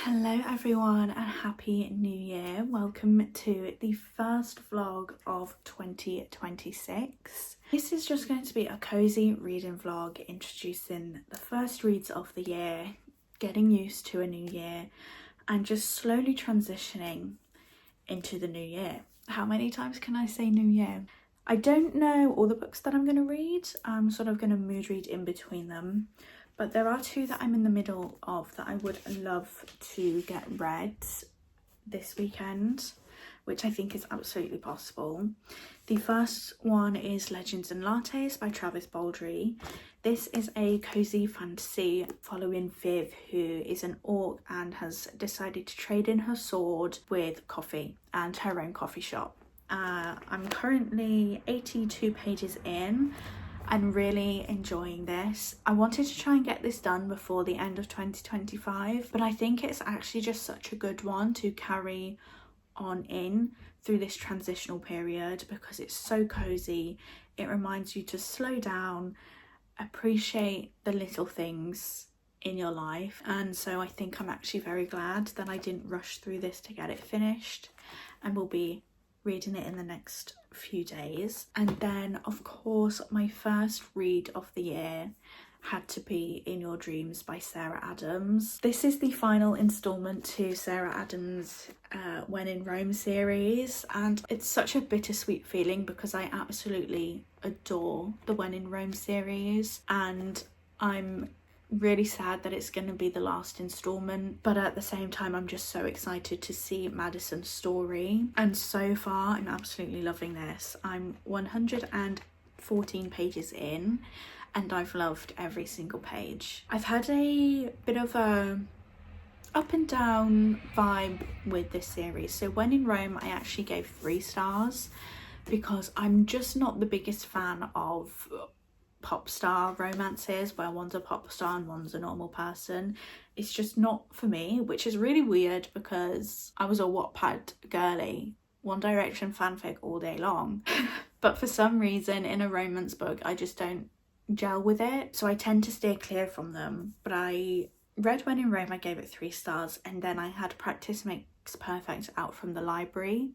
Hello everyone and happy new year. Welcome to the first vlog of 2026. This is just going to be a cozy reading vlog introducing the first reads of the year, getting used to a new year and just slowly transitioning into the new year. How many times can I say new year? I don't know all the books that I'm going to read. I'm sort of going to mood read in between them. But there are two that I'm in the middle of that I would love to get read this weekend, which I think is absolutely possible. The first one is Legends and Lattes by Travis Baldry. This is a cozy fantasy following Viv, who is an orc and has decided to trade in her sword with coffee and her own coffee shop. I'm currently 82 pages in. I'm really enjoying this. I wanted to try and get this done before the end of 2025, but I think it's actually just such a good one to carry on in through this transitional period because it's so cozy. It reminds you to slow down, appreciate the little things in your life, and so I think I'm actually very glad that I didn't rush through this to get it finished, and will be reading it in the next few days. And then of course my first read of the year had to be In Your Dreams by Sarah Adams. This is the final installment to Sarah Adams' When in Rome series, and it's such a bittersweet feeling because I absolutely adore the When in Rome series, and I'm really sad that it's going to be the last installment, but at the same time I'm just so excited to see Madison's story, and so far I'm absolutely loving this. I'm 114 pages in and I've loved every single page. I've had a bit of a up and down vibe with this series. So When in Rome I actually gave 3 stars because I'm just not the biggest fan of pop star romances where one's a pop star and one's a normal person. It's just not for me, which is really weird because I was a Wattpad girly, One Direction fanfic all day long. But for some reason in a romance book I just don't gel with it, so I tend to steer clear from them. But I read When in Rome, I gave it 3 stars, and then I had Practice Makes Perfect out from the library,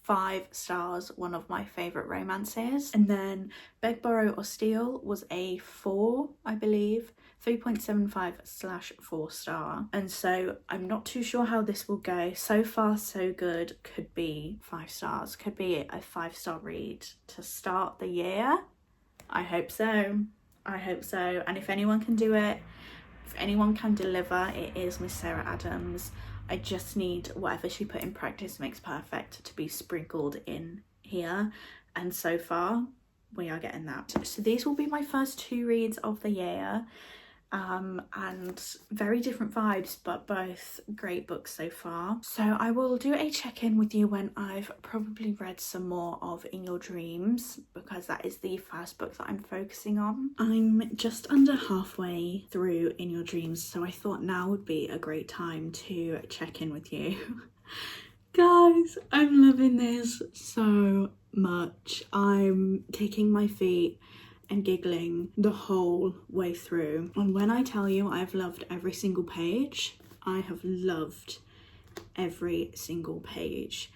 5 stars, one of my favourite romances. And then Beg, Borrow or Steal was a 4, I believe, 3.75/4 star. And so I'm not too sure how this will go. So far so good, could be 5 stars, could be a 5-star read to start the year. I hope so. I hope so. And if anyone can do it, if anyone can deliver, it is Miss Sarah Adams. I just need whatever she put in Practice Makes Perfect to be sprinkled in here, and so far we are getting that. So these will be my first 2 reads of the year, and very different vibes, but both great books so far. So I will do a check-in with you when I've probably read some more of In Your Dreams, because that is the first book that I'm focusing on. I'm just under halfway through In Your Dreams, so I thought now would be a great time to check in with you. Guys, I'm loving this so much. I'm kicking my feet and giggling the whole way through. And when I tell you I've loved every single page, I have loved every single page.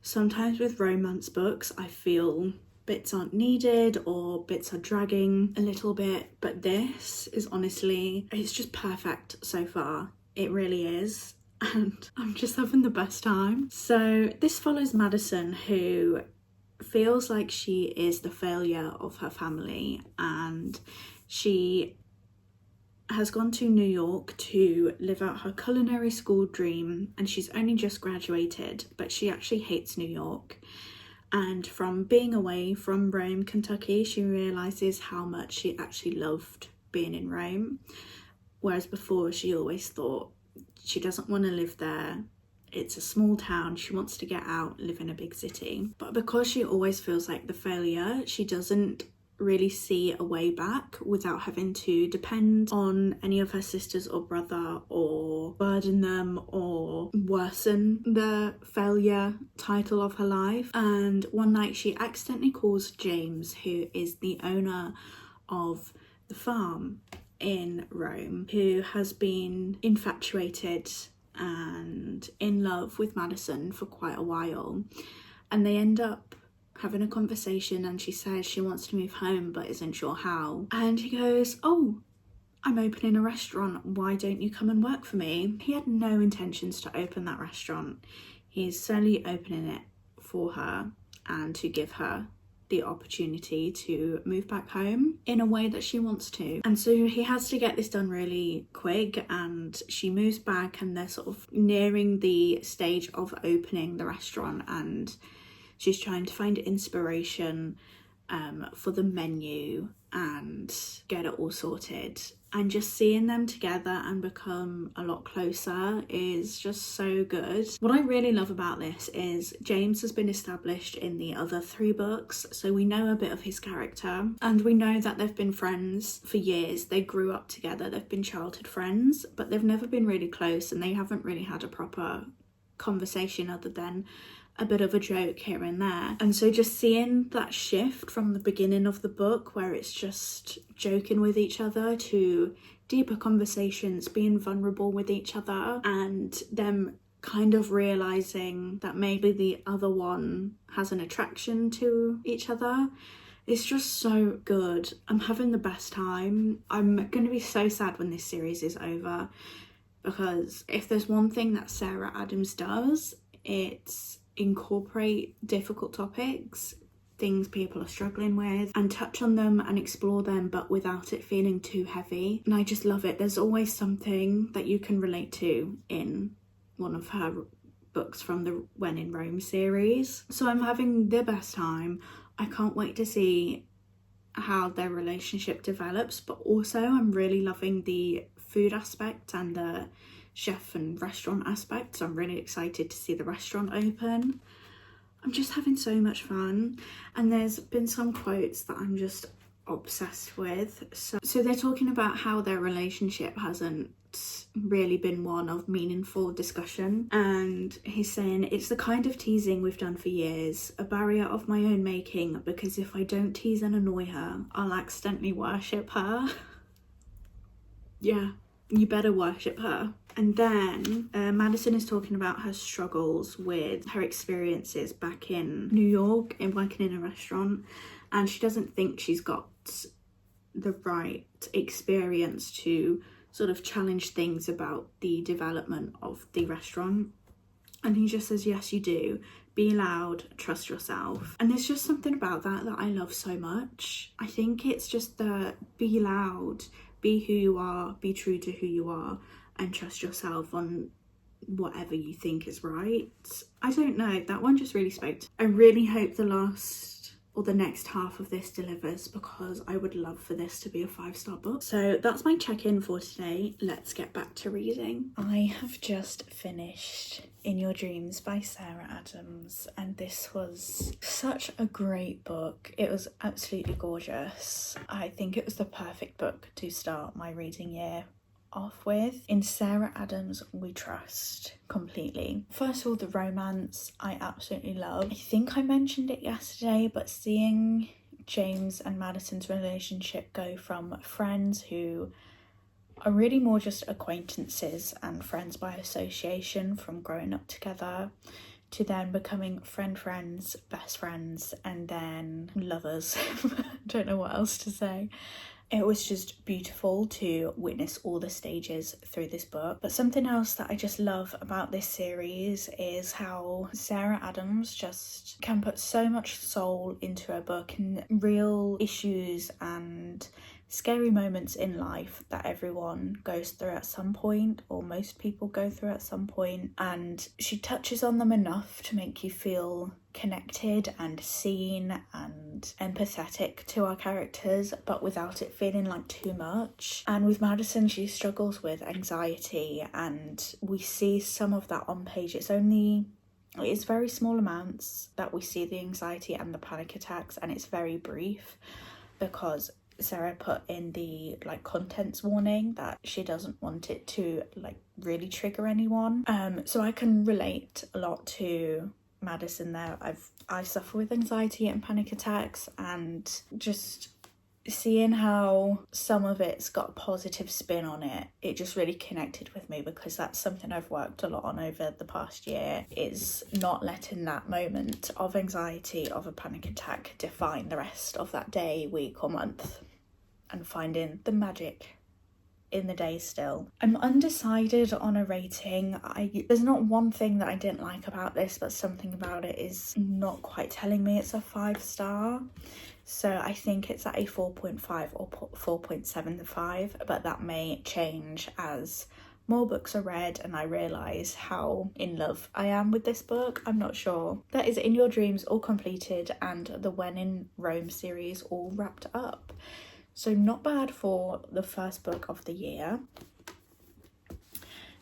Sometimes with romance books I feel bits aren't needed or bits are dragging a little bit, but this is honestly, it's just perfect so far. It really is, and I'm just having the best time. So this follows Madison, who feels like she is the failure of her family, and she has gone to New York to live out her culinary school dream, and she's only just graduated, but she actually hates New York. And from being away from Rome, Kentucky, she realizes how much she actually loved being in Rome, whereas before she always thought she doesn't want to live there. It's a small town, she wants to get out, live in a big city. But because she always feels like the failure, she doesn't really see a way back without having to depend on any of her sisters or brother, or burden them or worsen the failure title of her life. And one night she accidentally calls James, who is the owner of the farm in Rome, who has been infatuated and in love with Madison for quite a while, and they end up having a conversation, and she says she wants to move home but isn't sure how, and he goes, "Oh, I'm opening a restaurant, why don't you come and work for me?" He had no intentions to open that restaurant. He's solely opening it for her and to give her the opportunity to move back home in a way that she wants to. And so he has to get this done really quick, and she moves back, and they're sort of nearing the stage of opening the restaurant, and she's trying to find inspiration for the menu and get it all sorted. And just seeing them together and become a lot closer is just so good. What I really love about this is James has been established in the other 3 books, so we know a bit of his character, and we know that they've been friends for years. They grew up together, they've been childhood friends, but they've never been really close, and they haven't really had a proper conversation other than a bit of a joke here and there. And so just seeing that shift from the beginning of the book, where it's just joking with each other, to deeper conversations, being vulnerable with each other, and them kind of realizing that maybe the other one has an attraction to each other, it's just so good. I'm having the best time. I'm going to be so sad when this series is over, because if there's one thing that Sarah Adams does, it's incorporate difficult topics, things people are struggling with, and touch on them and explore them, but without it feeling too heavy. And I just love it. There's always something that you can relate to in one of her books from the When in Rome series. So I'm having the best time. I can't wait to see how their relationship develops, but also I'm really loving the food aspect and the chef and restaurant aspect, so I'm really excited to see the restaurant open. I'm just having so much fun, and there's been some quotes that I'm just obsessed with. So they're talking about how their relationship hasn't really been one of meaningful discussion, and he's saying, "It's the kind of teasing we've done for years, a barrier of my own making, because if I don't tease and annoy her, I'll accidentally worship her." Yeah, you better worship her. And then Madison is talking about her struggles with her experiences back in New York in working in a restaurant, and she doesn't think she's got the right experience to sort of challenge things about the development of the restaurant. And he just says, "Yes, you do. Be loud, trust yourself." And there's just something about that I love so much. I think it's just the be loud, be who you are, be true to who you are, and trust yourself on whatever you think is right. I don't know, that one just really spoke to me. I really hope the next half of this delivers, because I would love for this to be a 5-star book. So that's my check-in for today. Let's get back to reading. I have just finished In Your Dreams by Sarah Adams, and this was such a great book. It was absolutely gorgeous. I think it was the perfect book to start my reading year off with. In Sarah Adams we trust completely. First of all, the romance I absolutely love. I think I mentioned it yesterday, but seeing James and Madison's relationship go from friends who are really more just acquaintances and friends by association from growing up together, to then becoming friends, best friends, and then lovers. Don't know what else to say. It was just beautiful to witness all the stages through this book. But something else that I just love about this series is how Sarah Adams just can put so much soul into her book, and real issues and scary moments in life that everyone goes through at some point, or most people go through at some point, and she touches on them enough to make you feel connected and seen and empathetic to our characters, but without it feeling like too much. And with Madison, she struggles with anxiety, and we see some of that on page. It's very small amounts that we see the anxiety and the panic attacks, and it's very brief, because Sarah put in the contents warning that she doesn't want it to really trigger anyone. So I can relate a lot to Madison there. I suffer with anxiety and panic attacks, and just seeing how some of it's got a positive spin on it, it just really connected with me, because that's something I've worked a lot on over the past year, is not letting that moment of anxiety, of a panic attack, define the rest of that day, week or month, and finding the magic in the day still. I'm undecided on a rating. There's not one thing that I didn't like about this, but something about it is not quite telling me it's a 5-star. So I think it's at a 4.5 or 4.75, but that may change as more books are read and I realise how in love I am with this book. I'm not sure. That is In Your Dreams all completed, and the When in Rome series all wrapped up. So not bad for the first book of the year.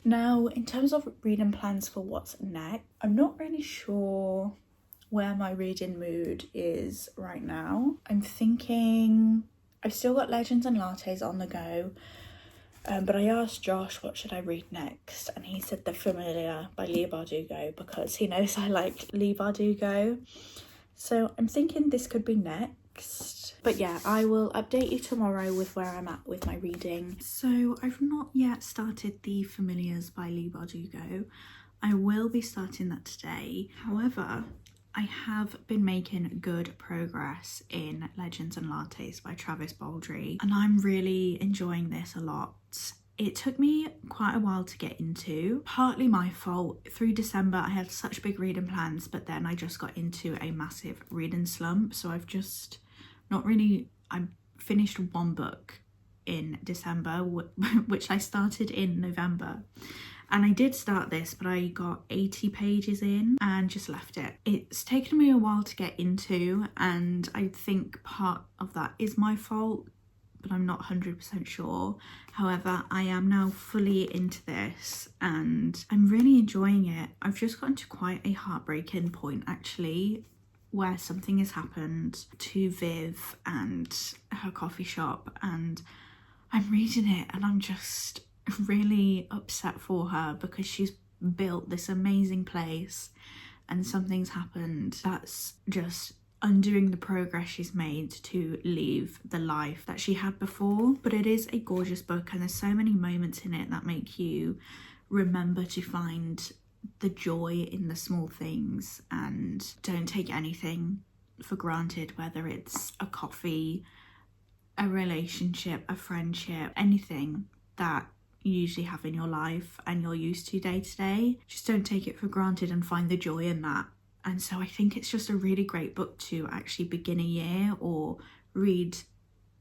Now, in terms of reading plans for what's next, I'm not really sure where my reading mood is right now. I'm thinking I've still got Legends and Lattes on the go, but I asked Josh what should I read next, and he said The Familiar by Leigh Bardugo, because he knows I like Leigh Bardugo. So I'm thinking this could be next. But yeah, I will update you tomorrow with where I'm at with my reading. So I've not yet started The Familiars by Leigh Bardugo. I will be starting that today. However, I have been making good progress in Legends and Lattes by Travis Baldry, and I'm really enjoying this a lot. It took me quite a while to get into, partly my fault. Through December I had such big reading plans, but then I just got into a massive reading slump, so I've just not really, I finished one book in December, which I started in November. And I did start this, but I got 80 pages in and just left it. It's taken me a while to get into, and I think part of that is my fault, but I'm not 100% sure. However, I am now fully into this and I'm really enjoying it. I've just gotten to quite a heartbreaking point actually, where something has happened to Viv and her coffee shop, and I'm reading it and I'm just really upset for her, because she's built this amazing place and something's happened that's just undoing the progress she's made to leave the life that she had before. But it is a gorgeous book, and there's so many moments in it that make you remember to find the joy in the small things and don't take anything for granted, whether it's a coffee, a relationship, a friendship, anything that you usually have in your life and you're used to day to day. Just don't take it for granted and find the joy in that. And so I think it's just a really great book to actually begin a year or read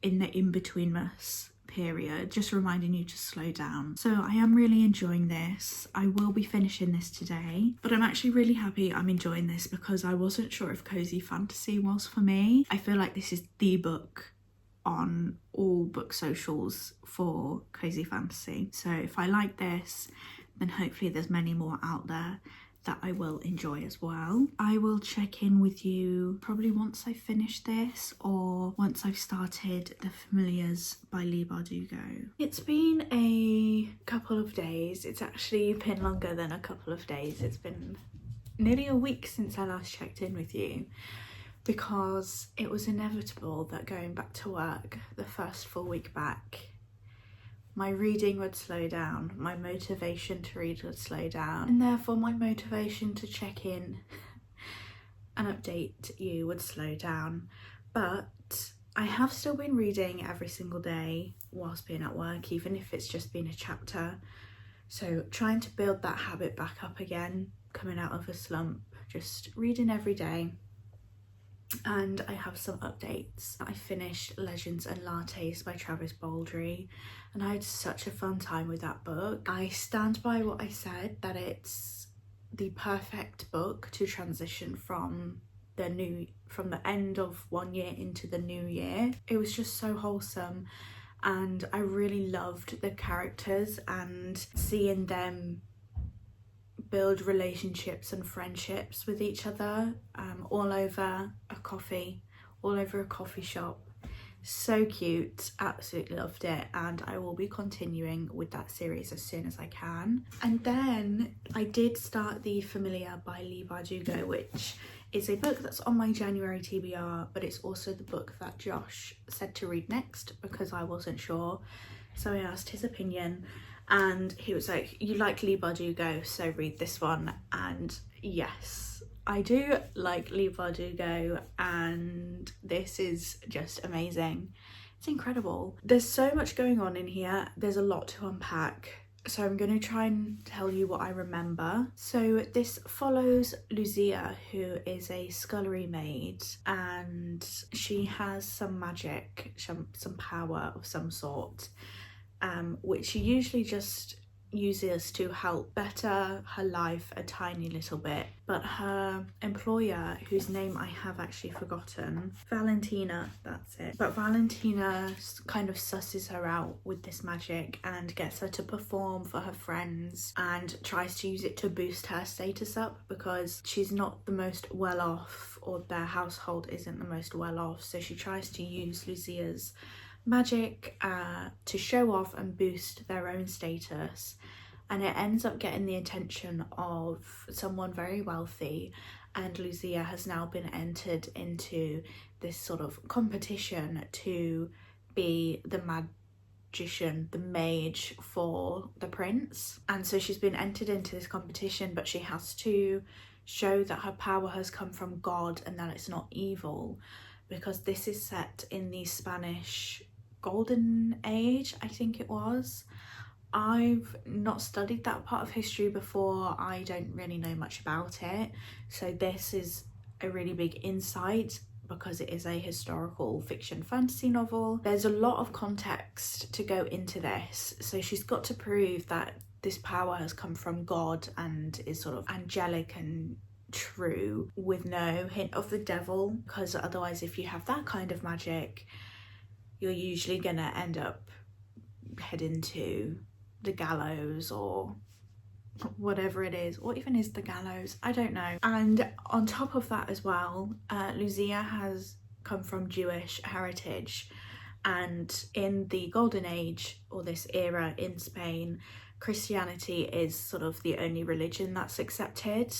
in the in-betweenness period, just reminding you to slow down. So I am really enjoying this. I will be finishing this today, but I'm actually really happy I'm enjoying this, because I wasn't sure if cozy fantasy was for me. I feel like this is the book on all book socials for cozy fantasy. So if I like this, then hopefully there's many more out there that I will enjoy as well. I will check in with you probably once I finish this, or once I've started The Familiars by Leigh Bardugo. It's been a couple of days. It's actually been longer than a couple of days. It's been nearly a week since I last checked in with you, because it was inevitable that going back to work the first full week back, my reading would slow down, my motivation to read would slow down, and therefore my motivation to check in and update you would slow down. But I have still been reading every single day whilst being at work, even if it's just been a chapter. So trying to build that habit back up again, coming out of a slump, just reading every day. And I have some updates. I finished Legends and Lattes by Travis Baldry, and I had such a fun time with that book. I stand by what I said, that it's the perfect book to transition from the end of one year into the new year. It was just so wholesome, and I really loved the characters and seeing them build relationships and friendships with each other, all over a coffee shop. So cute, absolutely loved it, and I will be continuing with that series as soon as I can. And then I did start The Familiar by Leigh Bardugo, which It's a book that's on my January TBR, but it's also the book that Josh said to read next because I wasn't sure. So I asked his opinion and he was like, you like Leigh Bardugo, so read this one. And yes, I do like Leigh Bardugo, and this is just amazing. It's incredible. There's so much going on in here. There's a lot to unpack. So I'm going to try and tell you what I remember. So this follows Lucia, who is a scullery maid, and she has some magic, some power of some sort, which she usually just uses to help better her life a tiny little bit. But her employer, whose name I have actually forgotten, Valentina, that's it, but Valentina kind of susses her out with this magic and gets her to perform for her friends and tries to use it to boost her status up because she's not the most well off, or their household isn't the most well off, so she tries to use Lucia's magic to show off and boost their own status, and it ends up getting the attention of someone very wealthy, and Lucia has now been entered into this sort of competition to be the magician, the mage for the prince. And so she's been entered into this competition, but she has to show that her power has come from God and that it's not evil, because this is set in the Spanish Golden Age, I think it was. I've not studied that part of history before. I don't really know much about it, so this is a really big insight because it is a historical fiction fantasy novel. There's a lot of context to go into this, so she's got to prove that this power has come from God and is sort of angelic and true with no hint of the devil, because otherwise if you have that kind of magic, you're usually gonna end up heading to the gallows or whatever it is, or even is the gallows, I don't know. And on top of that as well, Lucia has come from Jewish heritage, and in the Golden Age, or this era in Spain, Christianity is sort of the only religion that's accepted.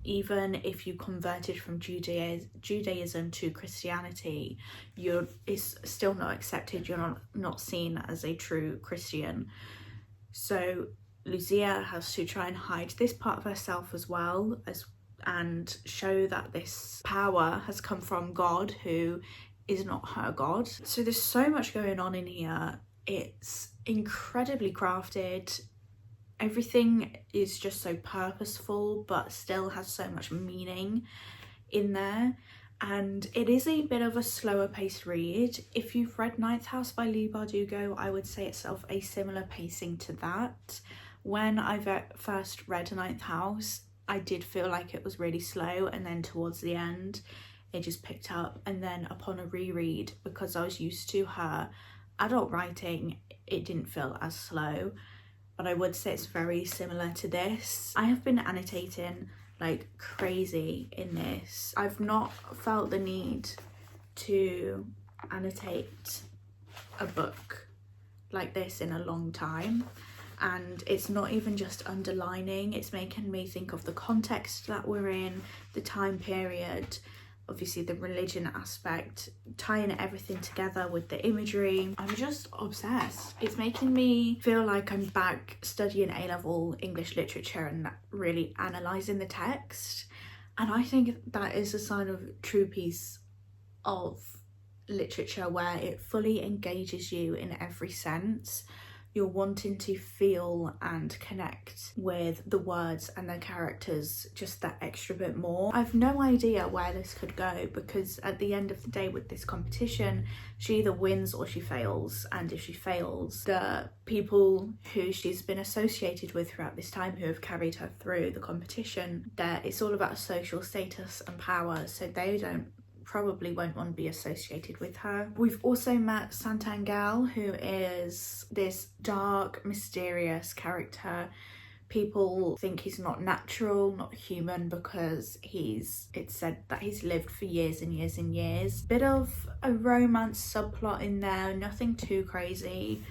Even if you converted from Judaism to Christianity, it's still not accepted. You're not seen as a true Christian. So Lucia has to try and hide this part of herself as well, and show that this power has come from God, who is not her God. So there's so much going on in here. It's incredibly crafted. Everything is just so purposeful, but still has so much meaning in there. And it is a bit of a slower paced read. If you've read Ninth House by Leigh Bardugo, I would say it's of a similar pacing to that. When I first read Ninth House, I did feel like it was really slow, and then towards the end, it just picked up. And then upon a reread, because I was used to her adult writing, it didn't feel as slow. But I would say it's very similar to this. I have been annotating like crazy in this. I've not felt the need to annotate a book like this in a long time. And it's not even just underlining, it's making me think of the context that we're in, the time period, obviously the religion aspect, tying everything together with the imagery. I'm just obsessed. It's making me feel like I'm back studying A-level English literature and really analysing the text. And I think that is a sign of a true piece of literature, where it fully engages you in every sense. You're wanting to feel and connect with the words and the characters just that extra bit more. I've no idea where this could go, because at the end of the day with this competition, she either wins or she fails. And if she fails, the people who she's been associated with throughout this time, who have carried her through the competition, it's all about social status and power, so they probably won't want to be associated with her. We've also met Santangel, who is this dark, mysterious character. People think he's not natural, not human, because it's said that he's lived for years and years and years. Bit of a romance subplot in there, nothing too crazy.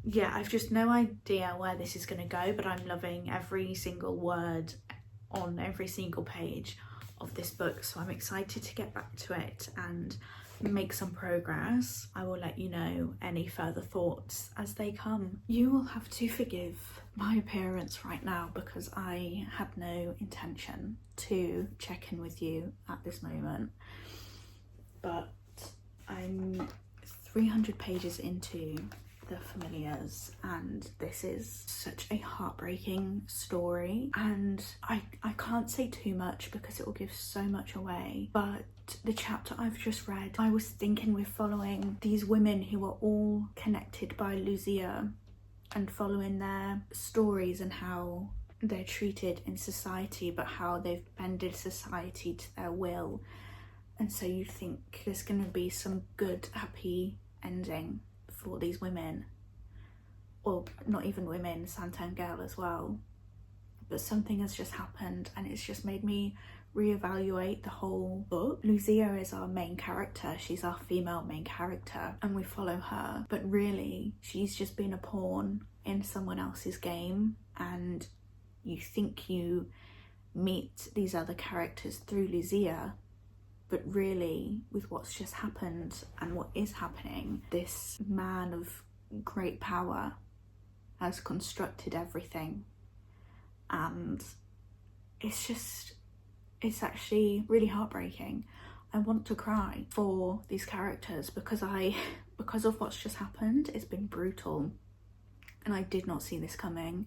Yeah, I've just no idea where this is going to go, but I'm loving every single word on every single page of this book, so I'm excited to get back to it and make some progress. I will let you know any further thoughts as they come. You will have to forgive my appearance right now because I had no intention to check in with you at this moment, but I'm 300 pages into The Familiars and this is such a heartbreaking story, and I can't say too much because it will give so much away, but the chapter I've just read, I was thinking we're following these women who are all connected by Lucia and following their stories and how they're treated in society, but how they've bended society to their will. And so you think there's going to be some good, happy ending for these women, or not even women, Santangel as well. But something has just happened and it's just made me reevaluate the whole book. Lucia is our main character, she's our female main character, and we follow her, but really she's just been a pawn in someone else's game, and you think you meet these other characters through Lucia, but really with what's just happened and what is happening, this man of great power has constructed everything, and it's actually really heartbreaking. I want to cry for these characters because of what's just happened. It's been brutal and I did not see this coming,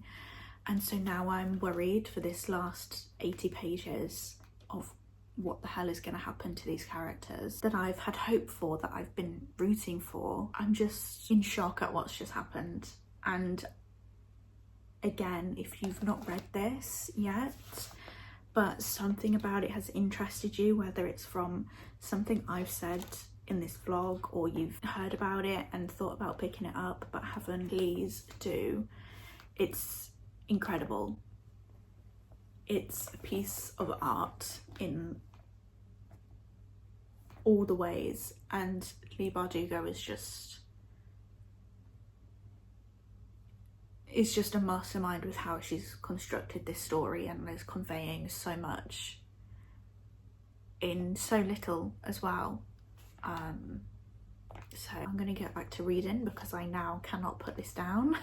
and so now I'm worried for this last 80 pages of what the hell is going to happen to these characters that I've had hope for, that I've been rooting for. I'm just in shock at what's just happened. And again, if you've not read this yet, but something about it has interested you, whether it's from something I've said in this vlog or you've heard about it and thought about picking it up but haven't, please do. It's incredible. It's a piece of art in all the ways, and Leigh Bardugo is just a mastermind with how she's constructed this story and is conveying so much in so little as well. So I'm gonna get back to reading because I now cannot put this down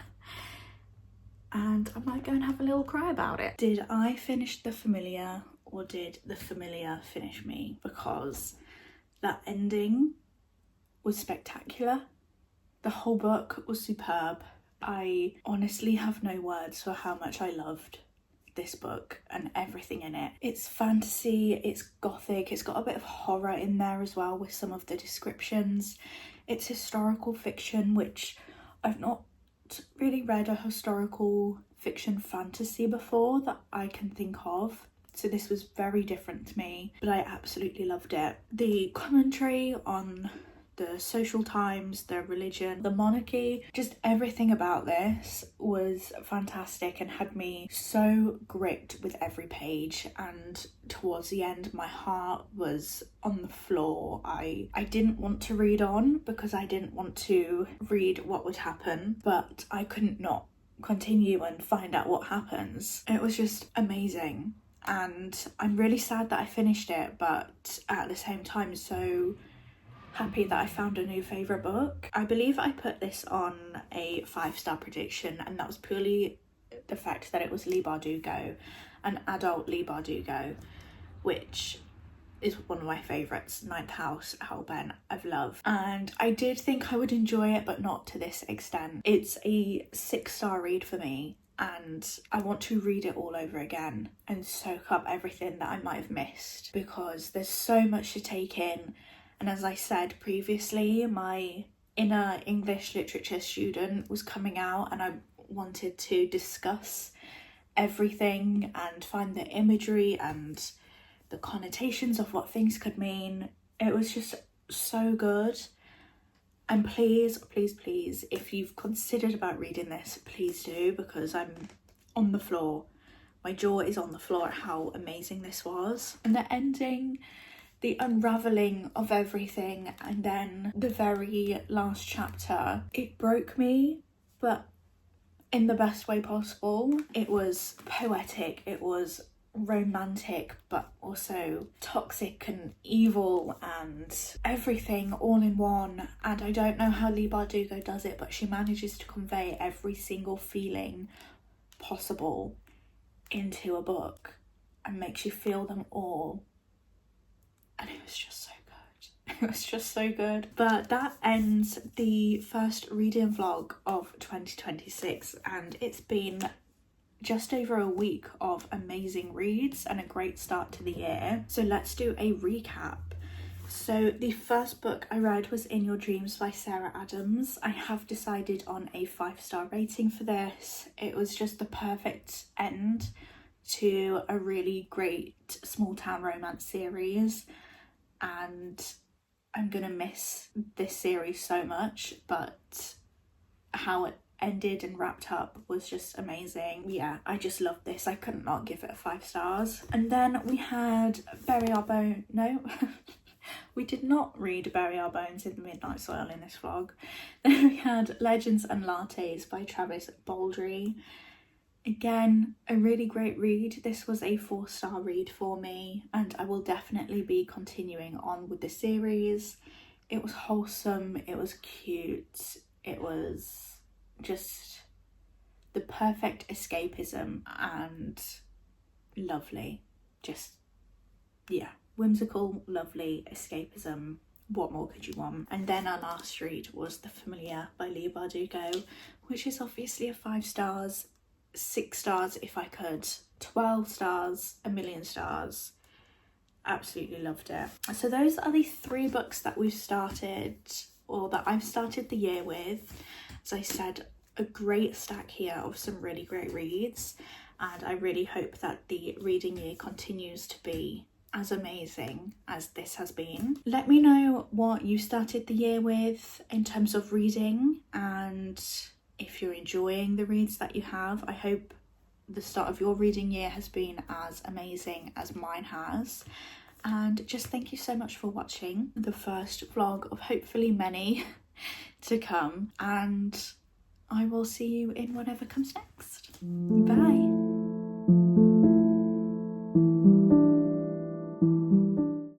and I might go and have a little cry about it. Did I finish The Familiar or did The Familiar finish me? Because that ending was spectacular. The whole book was superb. I honestly have no words for how much I loved this book and everything in it. It's fantasy, it's gothic, it's got a bit of horror in there as well with some of the descriptions. It's historical fiction, which I've not really read a historical fiction fantasy before that I can think of, so this was very different to me, but I absolutely loved it. The commentary on the social times, the religion, the monarchy, just everything about this was fantastic and had me so gripped with every page, and towards the end my heart was on the floor. I didn't want to read on because I didn't want to read what would happen, but I couldn't not continue and find out what happens. It was just amazing and I'm really sad that I finished it, but at the same time so happy that I found a new favourite book. I believe I put this on a 5-star prediction, and that was purely the fact that it was Leigh Bardugo, an adult Leigh Bardugo, which is one of my favourites. Ninth House, Hellbent, I've loved, and I did think I would enjoy it but not to this extent. It's a 6-star read for me and I want to read it all over again and soak up everything that I might have missed because there's so much to take in. And as I said previously, my inner English literature student was coming out and I wanted to discuss everything and find the imagery and the connotations of what things could mean. It was just so good. And please, please, please, if you've considered about reading this, please do, because I'm on the floor. My jaw is on the floor at how amazing this was. And the ending, the unravelling of everything, and then the very last chapter, it broke me, but in the best way possible. It was poetic, it was romantic but also toxic and evil and everything all in one. And I don't know how Leigh Bardugo does it, but she manages to convey every single feeling possible into a book and makes you feel them all. And it was just so good. It was just so good. But that ends the first reading vlog of 2026, and it's been just over a week of amazing reads and a great start to the year. So let's do a recap. So the first book I read was In Your Dreams by Sarah Adams. I have decided on a 5-star rating for this. It was just the perfect end to a really great small town romance series, and I'm gonna miss this series so much, but how it ended and wrapped up was just amazing. Yeah, I just loved this. I couldn't not give it 5 stars. And then we had Bury Our Bone. No, we did not read Bury Our Bones in the Midnight Soil in this vlog. Then we had Legends and Lattes by Travis Baldry. Again, a really great read. This was a 4-star read for me, and I will definitely be continuing on with the series. It was wholesome, it was cute, it was just the perfect escapism and lovely. Just, yeah, whimsical, lovely escapism. What more could you want? And then our last read was The Familiar by Leigh Bardugo, which is obviously a 5 stars, 6 stars if I could, 12 stars, a million stars. Absolutely loved it. So those are the 3 books that we've started, or that I've started the year with. As I said, a great stack here of some really great reads, and I really hope that the reading year continues to be as amazing as this has been. Let me know what you started the year with in terms of reading, and if you're enjoying the reads that you have. I hope the start of your reading year has been as amazing as mine has. And just thank you so much for watching the first vlog of hopefully many to come, and I will see you in whatever comes next. Bye.